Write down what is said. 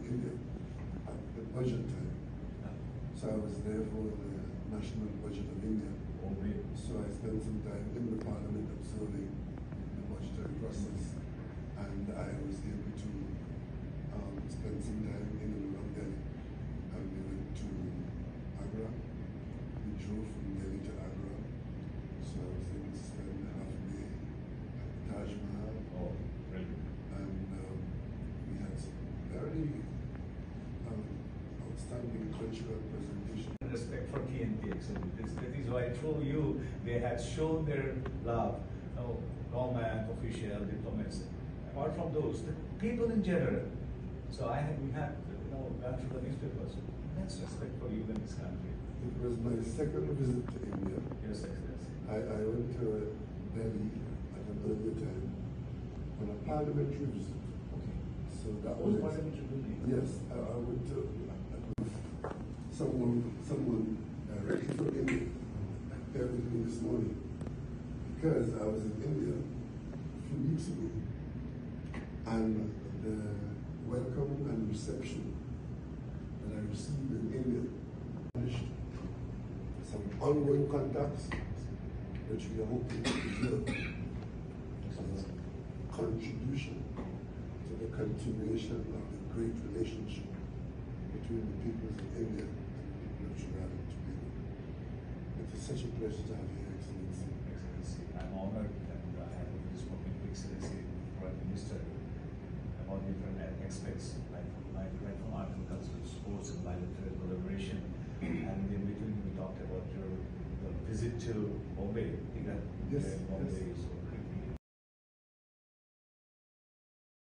India at the budget time. So I was there for the national budget of India. So I spent some time in the parliament observing the budgetary process, and I was able to spend some time in and around Delhi. And we went to Agra. We drove from Delhi to Agra. So I was able to spend half a day at the Taj Mahal. Oh, brilliant. And we had some very outstanding cultural presentation. Respect for TNP actually. That is why through you they had shown their love. Government, official, diplomats. Apart from those, the people in general. So we had gone through the newspapers. Immense respect for you in this country. It was my second visit to India. Yes, yes. I went to Delhi at an earlier time on a parliamentary visit. Okay. So that was parliamentary building. Yes, I went to someone directly from India there with me this morning because I was in India a few weeks ago, and the welcome and reception that I received in India, some ongoing contacts which we are hoping to develop as a contribution to the continuation of the great relationship between the peoples of India and the people of Trinidad and Tobago. It is such a pleasure to have you, Excellency. Excellency, I'm honored that I have spoken to Excellency, Prime Minister, about different aspects, like from art and culture, sports and bilateral collaboration. And in between we talked about your visit to Bombay. I think that Yes, Bombay yes. is